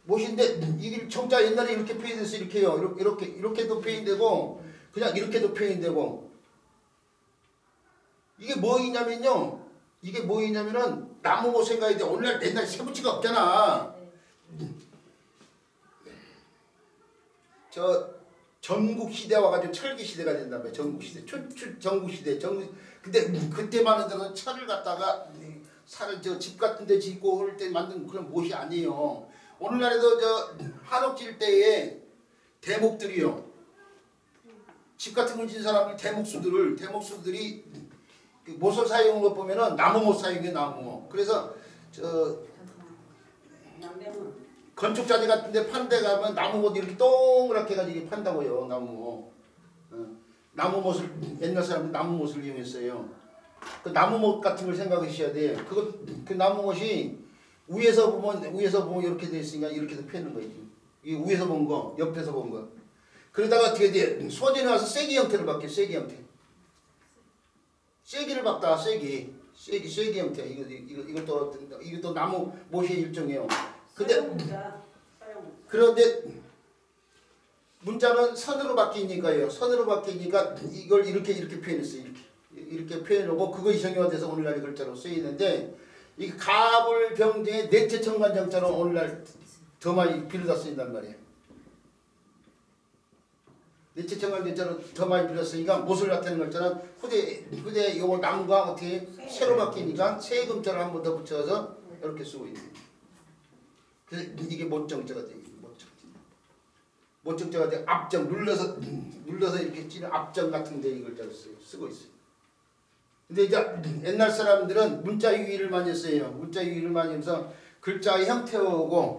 못인데 이게 정자 옛날에 이렇게 표현됐어요. 이렇게요. 이렇게도 표현되고 그냥 이렇게도 표현되고 이게 뭐이냐면은 나무 못 생각해야 돼. 오늘날 옛날 세부치가 없잖아. 저 전국 시대와 가지고 철기 시대가 된다며. 전국 시대, 전국 시대, 근데 그때만 하더라도 철을 갖다가 집 같은 데 짓고 그럴 때 만든 그런 못이 아니에요. 오늘날에도 한옥질 때에 대목들이요. 집 같은 걸 짓는 사람들 대목수들이 그 못을 사용한 거 보면은 나무 못 사용해 나무. 그래서 건축자재 같은 데 파는 데 가면 나무 못 이렇게 동그랗게 해가지고 판다고요. 나무 못을 옛날 사람들 나무 못을 이용했어요. 그 나무 못 같은 걸 생각하셔야 돼. 그 나무 못이 위에서 보면 이렇게 돼 있으니까 이렇게도 펴는 거지. 이게 위에서 본 거, 옆에서 본 거. 그러다가 어떻게 돼? 소진에 와서 쐐기 형태를 바뀌어. 쐐기 형태. 쐐기를 박다. 쐐기 형태. 이것도 나무 못의 일종이에요. 그런데 문자는 선으로 바뀌니까요. 선으로 바뀌니까 이걸 이렇게 표현했어요. 이렇게 표현하고 그것이 정의화돼서 오늘날의 글자로 쓰이는데 이 가불병정의 넷째 청간정자로 오늘날 더 많이 빌어다 쓰인단 말이에요. 넷째 청간정자로 더 많이 빌었으니까 못을 나타내는 글자는 후대 요거 나무가 어떻게 새로 바뀌니까 세금자를 한 번 더 붙여서 이렇게 쓰고 있는. 그래서 이게 못정자가 돼요. 못정자가 돼. 앞정 눌러서 이렇게 찌는 앞정 같은 데 이 글자를 쓰고 있어요. 근데 이제 옛날 사람들은 문자 유의를 많이 했어요. 문자 유의를 많이 해서 글자의 형태하고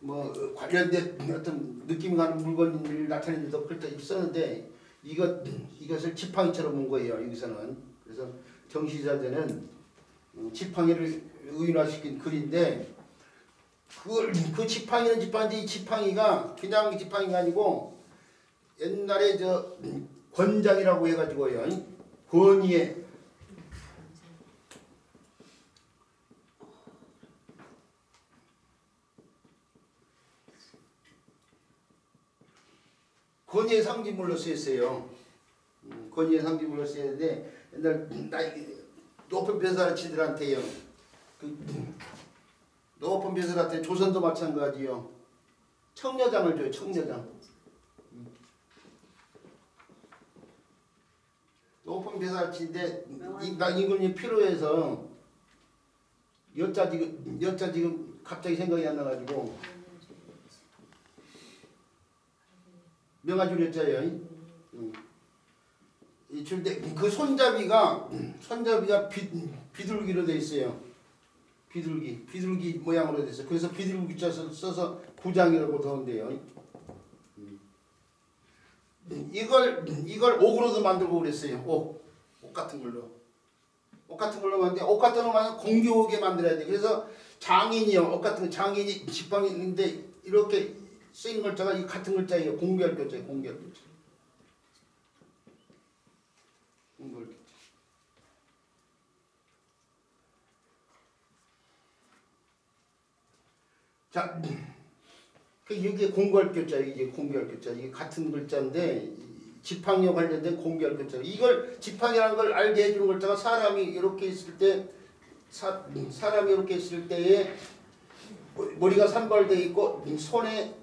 뭐 관련된 어떤 느낌 가는 물건을 나타내는 데도 글자 썼는데 이것을 지팡이처럼 본 거예요. 여기서는. 그래서 정시자재는 지팡이를 의인화시킨 글인데 그 지팡이는 지팡이인데 이 지팡이가 그냥 지팡이가 아니고 옛날에 권장이라고 해가지고요. 권위에 권위의 상징물로 쓰였어요. 권위의 상징물로 쓰였는데 옛날 높은 벼슬아치들한테요. 높은 벼슬한테 조선도 마찬가지요. 청려장을 줘요. 청려장. 높은 벼슬아치인데 임금님 필요해서 여자 지금 갑자기 생각이 안 나가지고 명아줄 여자예요. 이 줄때 그 손잡이가 비둘기로 돼 있어요. 비둘기 모양으로 돼 있어요. 그래서 비둘기 써서 구장이라고 더운데요. 이걸 옥으로도 만들고 그랬어요. 옥 같은 걸로. 옷 같은 걸로 만드는데 옷 같은 거 만들면 공교하게 만들어야 돼. 그래서 장인이요. 옷 같은 거 장인이 지팡이 있는데 이렇게 쓰인 글자가 이 같은 글자예요. 공별 글자예요. 공별 글자. 공별 글자. 자, 여기에 공별 글자, 이게 공별 글자, 이게 같은 글자인데 지팡이와 관련된 공별 글자. 이걸 지팡이라는 걸 알게 해주는 글자가 사람이 이렇게 있을 때, 사람이 이렇게 있을 때에 머리가 산발되어 있고 손에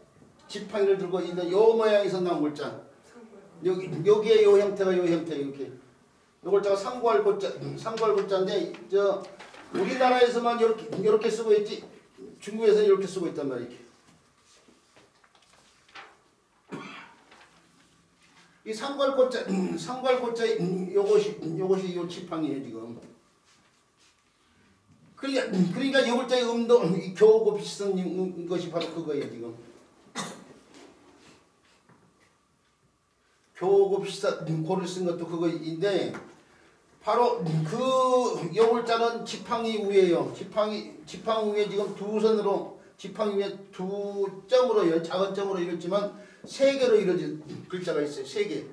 지팡이를 들고 있는 요 모양에서 나온 글자. 여기에 요 형태가 요 형태 이렇게. 요 글자가 상고할 글자인데 저 우리나라에서만 이렇게 쓰고 있지 중국에서는 이렇게 쓰고 있단 말이에요. 이 상괄고자 요것이 요 지팡이에요 지금. 그러니까 요 글자의 음도 교고 비슷한 것이 바로 그거예요 지금. 교고 비슷한 고를 쓴 것도 그거인데 바로 요 글자는 지팡이 위에요. 지팡이 위에 지금 두 선으로 지팡이 위에 두 점으로요. 작은 점으로 이뤘지만 세 개로 이루어진 글자가 있어요. 세 개.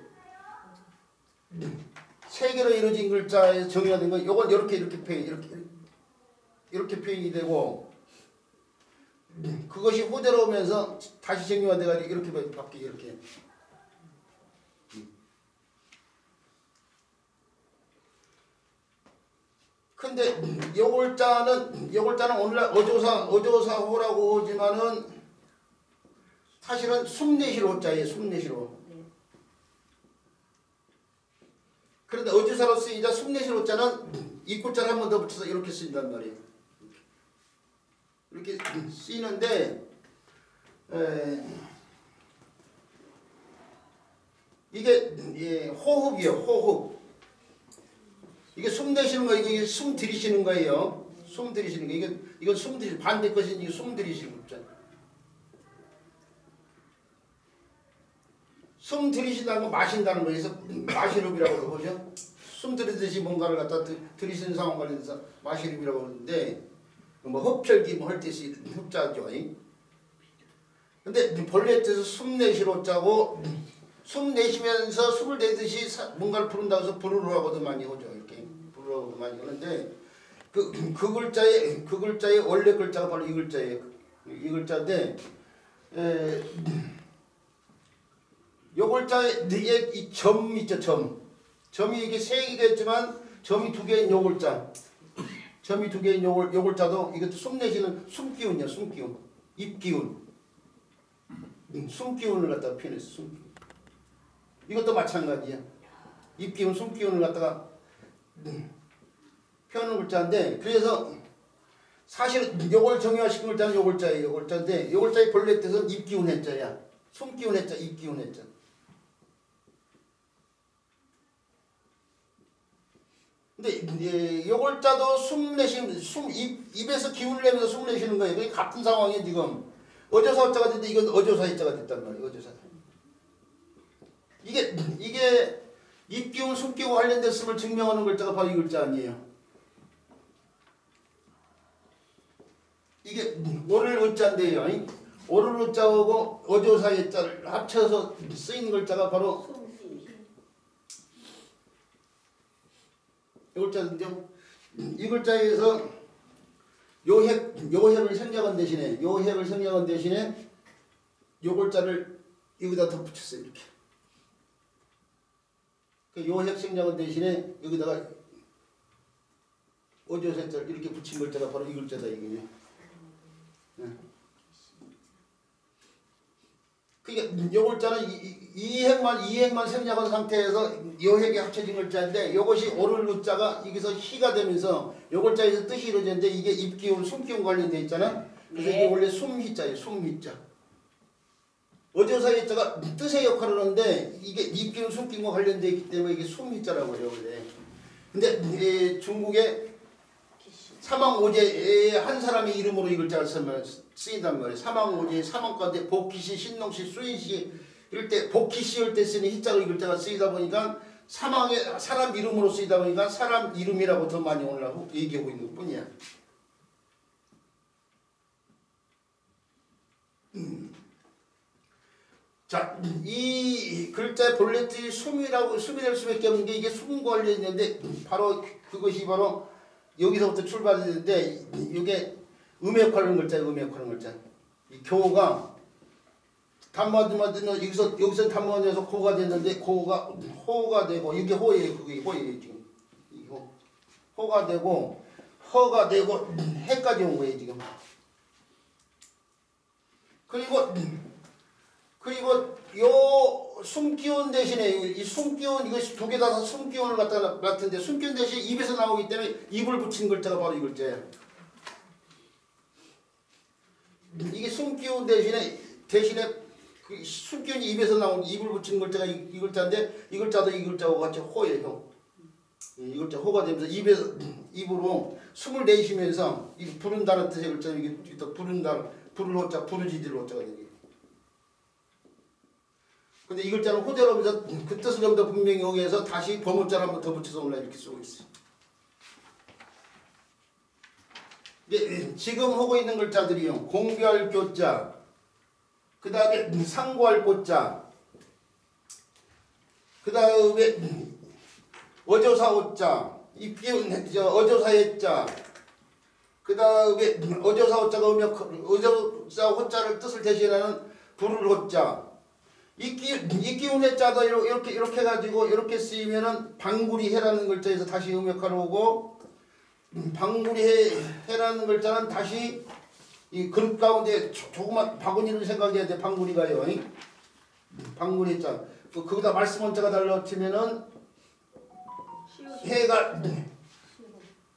세 개로 이루어진 글자에서 정의가 된 건 이건 이렇게 표현이 되고 그것이 후대로 오면서 다시 정의가 돼가지고 이렇게 바뀌게 이렇게. 근데 요 글자는 오늘날 어조사호라고 하지만은 사실은 숨내실 자예요. 숨내실. 그런데 어조사로 쓰이자 숨내실 자는 입구자를 한 번 더 붙여서 이렇게 쓰인단 말이에요. 이렇게 쓰이는데 이게 호흡이요. 호흡. 이게 숨 내쉬는 거 이게 숨 들이쉬는 거예요. 숨 들이쉬는 거 이건 숨 들이 반대 것이 이게 숨 들이쉬는 거잖아요. 숨 들이신다는 건 마신다는 거예요. 그래서 마시름이라고 보죠. 숨 들이듯이 뭔가를 갖다 들이쉬는 상황 관련해서 마시름이라고 하는데 뭐 흡혈기 뭐 할 때 쓰이는 흡자죠. 근데 본래 뜻은 숨 내쉬러 짜고 숨 내쉬면서 숨을 내듯이 뭔가를 부른다고 해서 부르르하고도 많이 오죠. 이렇게 부르르하고도 많이 오는데 그 글자의 원래 글자가 바로 이 글자예요. 이 글자인데 요 글자에 이 점 있죠. 점이 이게 세 개가 있지만 점이 두 개인 요 글자. 점이 두 개인 요 글자도 이것도 숨 내쉬는 숨기운이요. 숨기운. 입기운. 숨기운을 갖다가 표현했어. 숨기운. 이것도 마찬가지야. 입기운, 숨기운을 갖다가 표현한 글자인데 그래서 사실은 요걸 정의화시킨 글자는 요 글자예요. 요 글자인데 요 글자의 본래 뜻은 입기운 해자야. 숨기운 해자, 입기운 해자. 근데 요 글자도 숨 내쉬는 입에서 기운을 내면서 숨을 내쉬는 거예요. 그게 같은 상황이에요 지금. 어조사 자가 됐는데 이건 어조사 해자가 됐단 말이에요. 어조사. 이게 입기운, 숨기운 관련됐음을 증명하는 글자가 바로 이 글자 아니에요. 이게 오를 의자인데요. 오를 의자하고 어조사 해자를 합쳐서 쓰인 글자가 바로 요 글자인데요. 이 글자에서 요핵을 생략한 대신에 요핵을 생략한 대신에 요 글자를 여기다 덧붙였어요. 이렇게. 그 요핵 생략한 대신에 여기다가 어조세자를 이렇게 붙인 글자가 바로 이 글자다 이거요. 그러니까 요 글자는 이핵만 생략한 상태에서 요핵이 합쳐진 글자인데 이것이 오를 글자가 여기서 희가 되면서 요 글자에서 뜻이 이루어졌는데 이게 입기운, 숨기운 관련돼 있잖아. 그래서
네.
이게 원래 숨희자예요. 숨희자. 어조사 희자가 뜻의 역할을 하는데 이게 입기운, 숨기운과 관련돼 있기 때문에 이게 숨희자라고 해요. 근데 중국의 사망오제의 한 사람의 이름으로 이 글자가 쓰인단 말이에요. 사망오제, 사망 가운데 복희시, 신농시, 수인시 이럴 때 복희시 할 때 쓰는 희자로 이 글자가 쓰이다 보니까 사망의 사람 이름으로 쓰이다 보니까 사람 이름이라고 더 많이 오려고 얘기하고 있는 것 뿐이야. 자, 이 글자의 본래 뜻이 숨이 될 수밖에 없는 게 이게 숨과 관련이 있는데 바로 그것이 바로 여기서부터 출발했는데 이게 음역하는 글자예요. 음역하는 글자. 이 교가 단마디마디는 여기서 단마디에서 고가 됐는데 고가 호가 되고 이게 호예요. 그게 호예요 지금. 이 호가 되고 허가 되고 해까지 온 거예요 지금. 그리고 요 숨기운 대신에 이 숨기운 이것이 두 개 다 숨기운을 갖다가 같은데 숨기운 대신에 입에서 나오기 때문에 입을 붙인 글자가 바로 이 글자예요. 이게 숨기운 대신에 그 숨기운이 입에서 나온 입을 붙인 글자가 이 글자인데 이 글자도 이 글자와 같이 호예요. 이 글자 호가 되면서 입으로 숨을 내쉬면서 이 부른다는 뜻의 글자 이게 또 부른다 부를 호자 부르짖을 호자가 되게. 근데 이 글자는 호대로 하면서 그 뜻을 좀 더 분명히 오게 해서 다시 범호자를 한번 더 붙여서 올라 이렇게 쓰고 있어요. 이게 지금 하고 있는 글자들이요. 공별 교자, 그 다음에 상고할 고자, 그 다음에 어조사 호자, 어조사 해자, 그 다음에 어조사 호자가 어조사 호자를 뜻을 대신하는 부를 호자. 이 기운 해자도 이렇게 해가지고 이렇게 쓰이면은 방구리 해라는 글자에서 다시 음역하러 오고 방구리 해라는 글자는 다시 이 그릇 가운데 조그만 바구니를 생각해야 돼. 방구리가요. 방구리 해자. 거기다 말씀 원자가 달라치면은 해가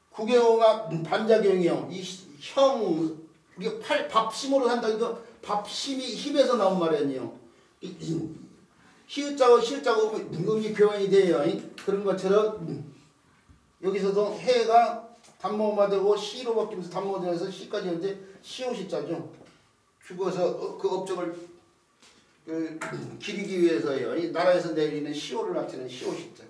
구경학 반작용이요. 이 형 우리가 밥심으로 산다니까 밥심이 힘에서 나온 말이에요. 시읒자고 음이 교환이 돼요. 그런 것처럼 여기서도 해가 단모가 되고 시로 바뀌면서 단모가 되면서 시까지 오는데 시오시자죠. 죽어서 그 업적을 기리기 위해서요. 이 나라에서 내리는 시오를 나타내는 시오시자.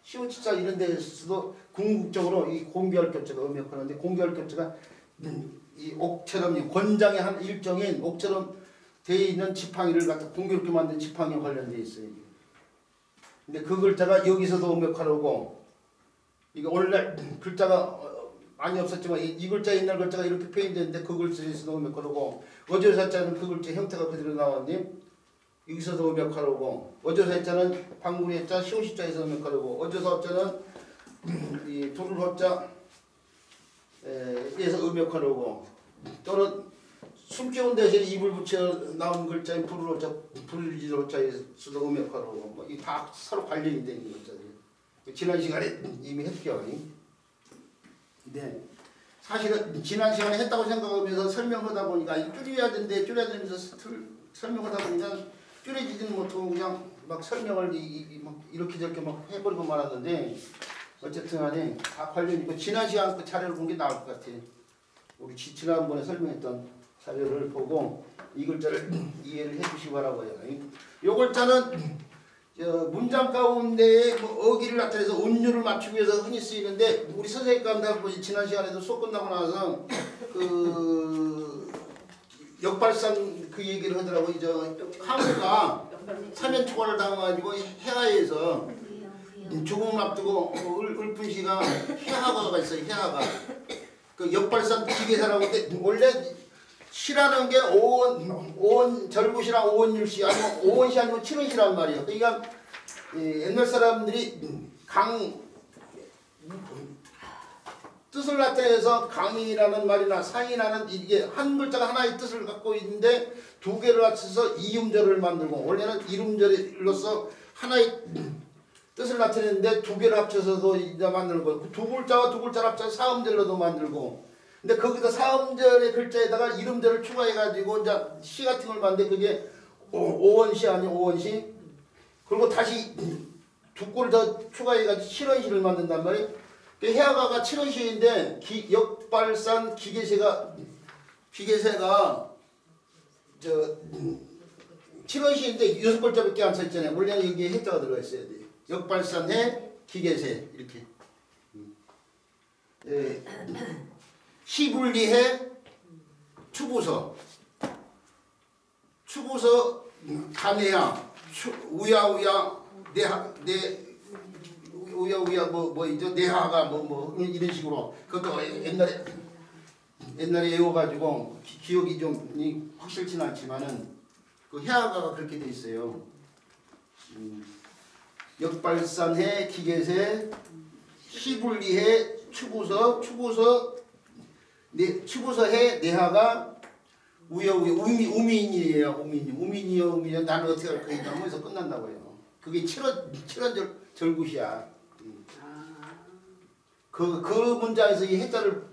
시오시자 이런 데서도 궁극적으로 이 공별격자가 음역하는데 공별격자가 이 옥처럼 권장의 한 일정인 옥처럼 되어 있는 지팡이를 갖다 공교롭게 만든 지팡이와 관련되어 있어요. 근데 그 글자가 여기서도 음역하려고 이게 오늘날 글자가 많이 없었지만 이 글자 옛날 글자가 이렇게 표현되는데 그 글자에서도 음역하려고 어조사자는 그 글자 형태가 그대로 나왔니? 여기서도 음역하려고 어조사자는 방구리 해자 시오시자에서 음역하려고 어조사자는 이 불을 호자 에서 음역하려고 또는 숨겨온 대신에 입을 붙여 나온 글자인 불을 호자에서도 음역하려고 이 다 서로 관련이 되는 글자들이에요. 지난 시간에 이미 했죠. 네. 사실은 지난 시간에 했다고 생각하면서 설명하다 보니까 줄여야 되면서 설명하다 보니까 줄여지지는 못하고 그냥 막 설명을 막 이렇게 저렇게 막 해버리고 말았는데 어쨌든 간에 다 관련이 있고 지난 시간 그 자료를 본 게 나을 것 같아요. 우리 지난번에 설명했던 자료를 보고 이 글자를 이해를 해주시기 바라고요. 이 글자는 문장 가운데에 어기를 나타내서 운율을 맞추기 위해서 흔히 쓰이는데 우리 선생님 가운데 지난 시간에도 수업 끝나고 나서 그 역발상 그 얘기를 하더라고요. 항우가 사면초가를 당해가지고 해하에서 죽음을 앞두고 읊은 시가 해화가가 있어요. 해화가. 그 역발산 기계사라고 근데 원래 시라는 게 오원 절구시랑 오원율시 아니면 오원시 아니면 칠원시란 말이에요. 그러니까 옛날 사람들이 뜻을 나타내서 강이라는 말이나 상이라는 이게 한 글자가 하나의 뜻을 갖고 있는데 두 개를 합쳐서 이음절을 만들고 원래는 이름절로서 하나의 뜻을 나타내는데 두 개를 합쳐서도 이제 만들고 두 글자와 두 글자를 합쳐서 사음절로도 만들고 근데 거기다 사음절의 글자에다가 이름절을 추가해가지고 이제 시 같은 걸 만드는데 그게 오원시 아니에요 오원시 그리고 다시 두 꼴을 더 추가해가지고 칠원시를 만든단 말이에요. 해화가가 칠원시인데 역발산 기계세가 저 칠원시인데 6글자밖에 안 써있잖아요. 원래는 여기에 해자가 들어가 있어야 돼요. 역발산 해 기계세 이렇게 시분리해 추부서 감해야 우야우야 우야우야 뭐 이제 내하가 뭐 이런 식으로 그것도 옛날에 외워가지고 기억이 좀 확실치는 않지만은 그 해화가가 그렇게 돼 있어요. 역발산해 기계세 시분리해 추부서해 내하가 우여우여 우민이에요. 우민이요 나는 어떻게 할 거냐 하면서 끝난다고요. 그게 칠원 절굿이야. 그 문장에서 이 해자를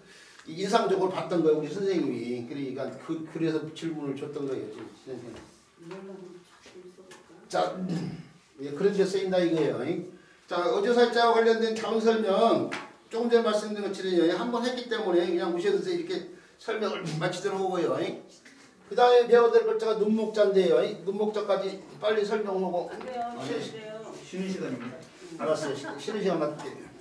인상적으로 봤던 거예요 우리 선생님이. 그러니까 그래서 질문을 줬던 거예요 선생님. 자 그런 데 쓰인다 이거예요. 자 어조살자와 관련된 자문 설명 조금 전에 말씀드린 것처럼 한번 했기 때문에 그냥 무시해서 이렇게 설명을 마치도록 하고요. 그 다음에 배워야 될 글자가 눈목자인데요. 눈목자까지 빨리 설명하고
안 돼요. 쉬어야 돼요.
쉬는 시간입니다.
알았어요. 쉬는 시간 맞게.